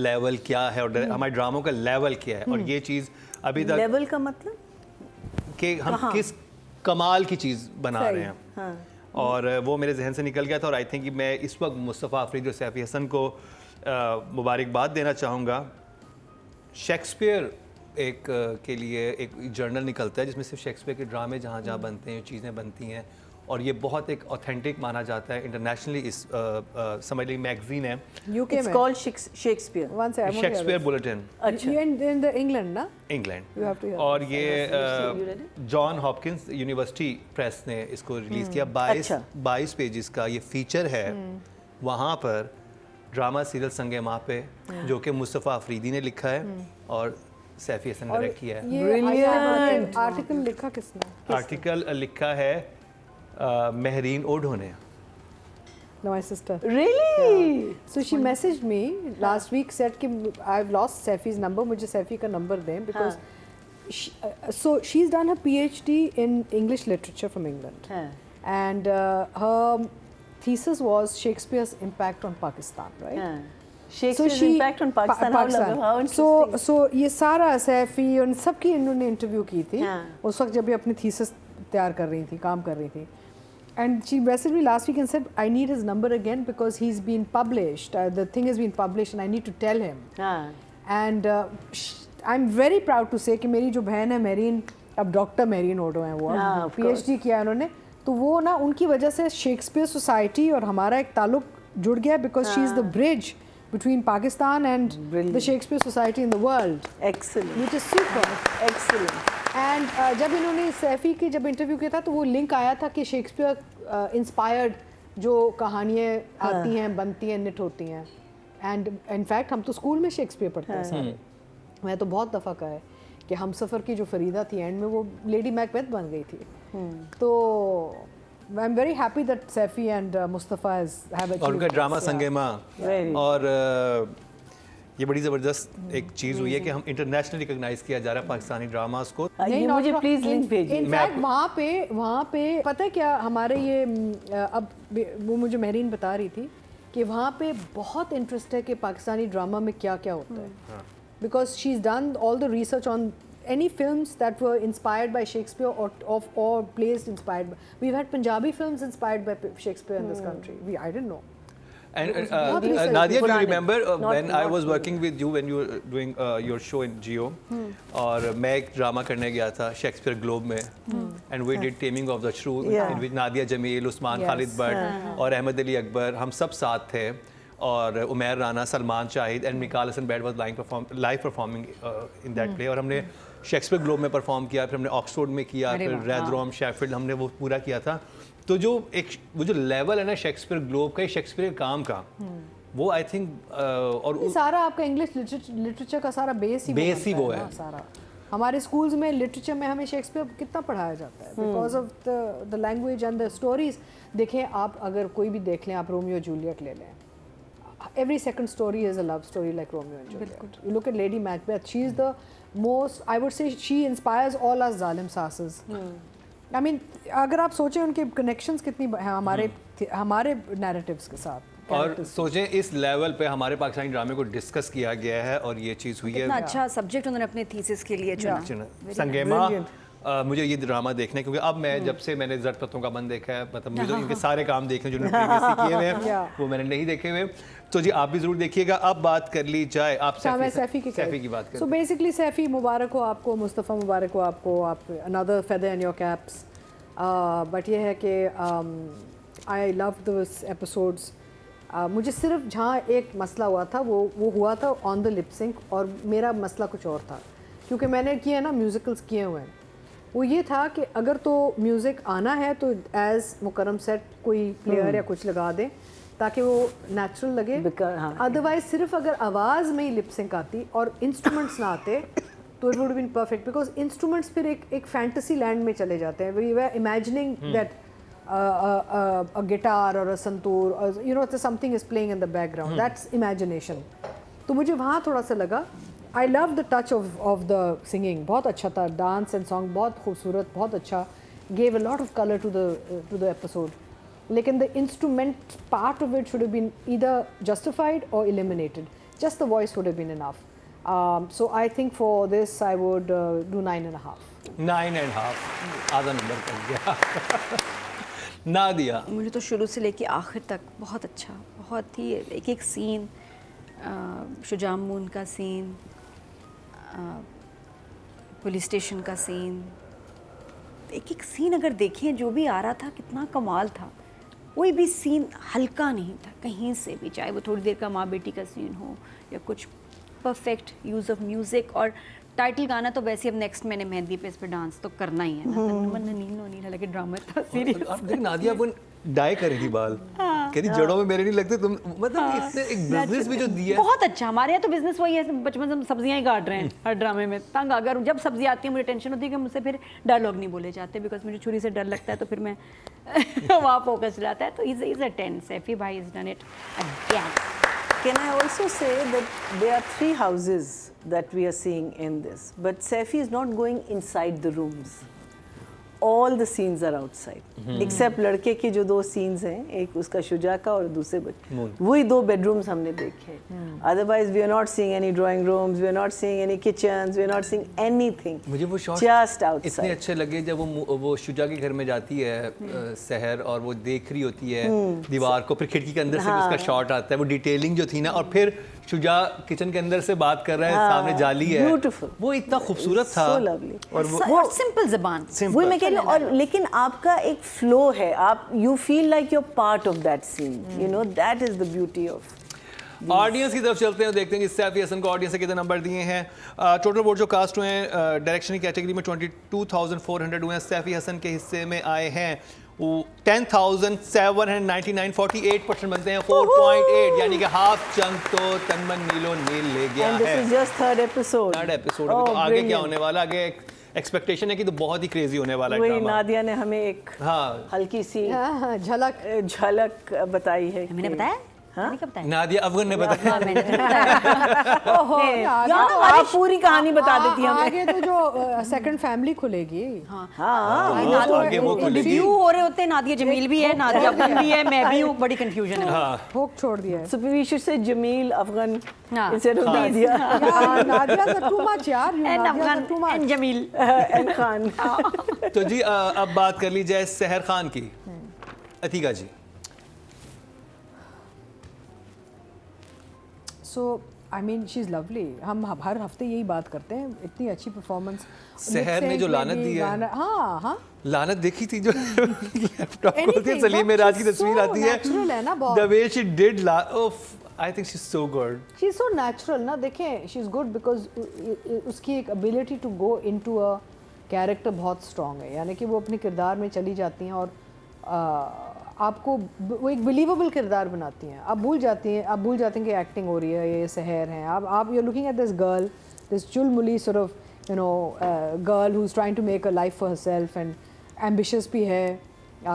Level क्या है और हमारे ड्रामों का लेवल क्या है और ये चीज़ अभी तक लेवल का मतलब कि हम किस कमाल की चीज़ बना रहे हैं और वो मेरे जहन से निकल गया था और आई थिंक कि मैं इस वक्त मुस्तफ़ा अफरीदी और सैफ़ी हसन को मुबारकबाद देना चाहूँगा। शेक्सपियर के लिए एक जर्नल निकलता है जिसमें सिर्फ शेक्सपियर के ड्रामे जहाँ जहाँ बनते हैं, चीज़ें बनती हैं और ये बहुत एक ऑथेंटिक माना जाता है इंटरनेशनली। इस समझ लीजिए मैगजीन है यूके में कॉल्ड शेक्सपियर शेक्सपियर बुलेटिन, अच्छा in the England ना England. you have to hear और ये जॉन हॉपकिंस यूनिवर्सिटी प्रेस ने इसको रिलीज़ किया। 22 पेजेस का ये फीचर है। वहाँ पर ड्रामा सीरियल संगे माँ पे जो कि मुस्तफ़ा अफरीदी ने लिखा है और सैफ़ी हसन ने डायरेक्ट किया है। ये आर्टिकल लिखा किसने? आर्टिकल लिखा है महरीन ओढो ने। No, my sister. Really? So she messaged me last week, said कि I've lost Saifi's number, मुझे सैफी का नंबर दें because so she's done her PhD in English literature from England and her thesis was Shakespeare's impact on Pakistan, right? Shakespeare's impact on Pakistan. How interesting. So ये सारा सैफी और सबकी इन्होंने interview की थी उस वक्त जब ये अपनी थीसिस तैयार कर रही थी, काम कर रही थी। And she messaged me last week and said, I need his number again because he's been published. The thing has been published and I need to tell him. And I'm very proud to say कि मेरी जो बहन है marine, अब doctor marine ओडो हैं वो, PhD किया उन्होंने, तो वो ना उनकी वजह से शेक्सपियर सोसाइटी और हमारा एक ताल्लुक जुड़ गया because she is the bridge between Pakistan and the Shakespeare Society in the world. Excellent. Which is super. Excellent. And जब इन्होंने सैफी की जब इंटरव्यू किया था तो वो लिंक आया था कि शेक्सपियर इंस्पायर्ड जो कहानियाँ आती हैं, बनती हैं, निट होती हैं। एंड इनफैक्ट हम तो स्कूल में शेक्सपियर पढ़ते हैं सारे। मैं तो बहुत दफ़ा कहा है कि हम सफ़र की जो फरीदा थी एंड में वो लेडी मैकबेथ बन गई थी। तो I am very happy that Saifi and Mustafa have achieved. और उनका ड्रामा संगे माँ और ये बड़ी ज़बरदस्त एक चीज़ हुई है कि हम इंटरनेशनल रिकॉग्नाइज किया जा रहा है पाकिस्तानी ड्रामास को। नहीं, मुझे प्लीज लिंक भेजिए। इनफैक्ट वहाँ पे पता है क्या हमारे ये अब वो मुझे महरीन बता रही थी कि वहाँ पे बहुत इंटरेस्ट है कि पाकिस्तानी ड्रामा में क्या क्या होता है because she is done all the research on any films that were inspired by Shakespeare or plays inspired by, we've had Punjabi films inspired by Shakespeare in this country. I didn't know. And Nadia, do you remember when I was working with you when you were doing your show in Geo? और मैं एक drama करने गया था Shakespeare globe में and we did Taming of the Shrew in which Nadia Jamil, Usman Khalid Bhatt और अहमद अली अकबर हम सब साथ थे और Umair Rana, Salman Shahid and Mikaal Hasan band was live performing in that play और हमने शेक्सपियर ग्लोब में परफॉर्म किया, फिर हमने ऑक्सफोर्ड में किया, फिर रेदरोम, शेफील्ड हमने वो पूरा किया था। तो वो जो लेवल है ना शेक्सपियर ग्लोब का, शेक्सपियर काम का, वो आई थिंक और सारा आपका इंग्लिश लिटरेचर का सारा बेस ही वो है सारा। हमारे स्कूल्स में लिटरेचर में हमें शेक्सपियर कितना पढ़ाया जाता है because of the language and the stories. देखें आप अगर कोई भी देख लें, आप रोमियो जूलियट ले लें, every second story is a love story like Romeo and Juliet. You look at Lady Macbeth, she is the most, I would say she inspires all us zalim sasses. I mean अगर आप सोचें उनके connections कितनी हैं हमारे narratives के साथ। और सोचें इस लेवल पे हमारे पाकिस्तानी ड्रामे को डिस्कस किया गया है और ये चीज़ हुई है। इतना अच्छा सब्जेक्ट उन्होंने अपने थीसिस के लिए चुना। संगेमा मुझे ये ड्रामा देखना है क्योंकि अब मैं जब से मैंने ज़र पत्तों का बंद देखा है, मतलब मुझे इनके सारे काम देखे जो प्रीवियसली किए हुए हैं वो मैंने नहीं देखे हुए। तो जी आप भी ज़रूर देखिएगा। अब बात कर ली जाए आप सैफी की बात करें। सो बेसिकली सैफी मुबारक हो आपको, मुस्तफ़ा मुबारक हो आपको, आप another feather in your caps. But ये है कि आई लव दिस एपिसोड्स। मुझे सिर्फ जहाँ एक मसला हुआ था वो हुआ था ऑन द लिप सिंक और मेरा मसला कुछ और था क्योंकि मैंने किए ना म्यूज़िकल्स किए हुए हैं। वो ये था कि अगर तो म्यूज़िक आना है तो एज़ मुकरम सेट कोई प्लेयर या कुछ लगा दें ताकि वो नेचुरल लगे। अदरवाइज सिर्फ अगर आवाज़ में ही लिप सिंक आती और इंस्ट्रूमेंट्स ना आते तो it would been perfect because instruments फिर एक फैंटेसी लैंड में चले जाते हैं। We were imagining that a guitar or a santoor or you know something is playing in the background. That's imagination. तो मुझे वहाँ थोड़ा सा लगा I love the touch of the singing. बहुत अच्छा था, डांस एंड सॉन्ग बहुत खूबसूरत, बहुत अच्छा, gave a lot of color to the episode. लेकिन the instrument part of it should have been either justified or eliminated. just the voice would have been enough. So I think for this I would do 9.5. 9.5 आधा number कर गया। नादिया। मुझे तो शुरू से लेके आखिर तक बहुत अच्छा, बहुत ही एक एक सीन, शुजामुन का सीन, पुलिस स्टेशन का सीन, एक एक सीन अगर देखें जो भी आ रहा था कितना कमाल था। कोई भी सीन हल्का नहीं था कहीं से भी, चाहे वो थोड़ी देर का माँ बेटी का सीन हो या कुछ परफेक्ट यूज़ ऑफ म्यूज़िक। और टाइटल गाना तो वैसे अब नेक्स्ट मैंने मेहंदी पे इस पे डांस तो करना ही है ना, नील हालांकि ड्रामा था सीरियस। अब देख नादिया अपन डाई करी थी बाल, कहती जड़ों में मेरे नहीं लगते तुम, मतलब इतने एक बिजनेस भी जो दिया बहुत अच्छा। हमारे यहाँ तो बिजनेस वही है, बचपन से हम सब्जियां ही काट रहे हैं हर ड्रामे में। तंग अगर जब सब्जी आती है मुझे टेंशन होती है कि मुझसे फिर डायलॉग नहीं बोले जाते, बिकॉज मुझे छुरी से डर लगता है, तो फिर मैं वहाँ फोकस जाता है। तो इज अ 10, सैफी भाई is done it again. Can I also say that there are 3 houses that we are seeing in this, but Saifi is not going inside the rooms. All the scenes are outside, except लड़के के जो 2 scenes हैं, एक उसका शुजा का और दूसरे वही 2 bedrooms हमने देखे। Otherwise we are not seeing any drawing rooms, we are not seeing any kitchens, we are not seeing anything. मुझे वो शॉट just outside. इतने अच्छे लगे जब वो शुजा के घर में जाती है सहर, और वो देख रही होती है दीवार को, फिर खिड़की के अंदर से उसका शॉट आता है, वो डिटेलिंग जो थी ना, और फिर शुजा किचन के अंदर से बात कर रहा है, सामने जाली है, Beautiful. वो इतना खूबसूरत था। So lovely. और वो सिंपल ज़बान, वही मैं कह रही हूँ। और लेकिन आपका एक फ्लो है, आप you feel like you are part of that scene, you know, that is the beauty of. Audience की तरफ चलते हैं, देखते हैं कि सैफी हसन को ऑडियंस से कितने नंबर दिए हैं। टोटल वोट जो कास्ट हुए हैं डायरेक्शन की कैटेगरी में 22,400 हुए हैं। सैफी हसन के हिस्से में आए हैं 10,799, 48% बनते हैं, 4.8, यानी कि हाफ चंक तो तनमन नीलो नील ले गया And this है। is just third episode. Third episode Oh, तो आगे क्या brilliant. होने वाला, आगे एक्सपेक्टेशन है कि तो बहुत ही क्रेजी होने वाला है वही ड्रामा। नादिया ने हमें एक हाँ, हल्की सी झलक बताई है। मैंने बताया, मैंने कब बताया? नादिया अफगान ने बताया। हाँ, मैंने बताया। ओहो, यहाँ तो आप पूरी कहानी बता देती हैं हमें। आगे तो जो सेकंड फैमिली खुलेगी। हाँ आगे वो खुलेगी। रिव्यू हो रहे होते हैं, नादिया जमील भी है, नादिया अफगान भी है, मैं भी हूँ, बड़ी कंफ्यूजन है। भोग छोड़ दिया है। So we should say Jamil Afghan हाँ। instead of Nadia नादिया से टू मच यार, एंड नादिया अफगान से too much. And Jamil. and Khan. तो जी अब बात कर ली जाए सहर खान की। अतीका जी। So I mean she's lovely. हम हर हफ्ते यही बात करते हैं, इतनी अच्छी परफॉर्मेंस। सहर ने जो लानत दी है, हाँ हाँ, लानत देखी थी जो लैपटॉप खोलती है, सलीम मेराज की तस्वीर आती है, natural है ना बहुत। the way she did I think she's so good. She is so natural ना। देखें शी इज़ गुड बिकॉज उसकी एक ability to go into a character बहुत स्ट्रॉन्ग है, यानी कि वो अपने किरदार में चली जाती हैं और आपको वो एक बिलीवेबल किरदार बनाती हैं। आप भूल जाती हैं कि एक्टिंग हो रही है, ये सहर हैं। आप you are looking at this girl, this चुलमुली sort of, you know, girl who's trying to make a life for herself and ambitious भी है,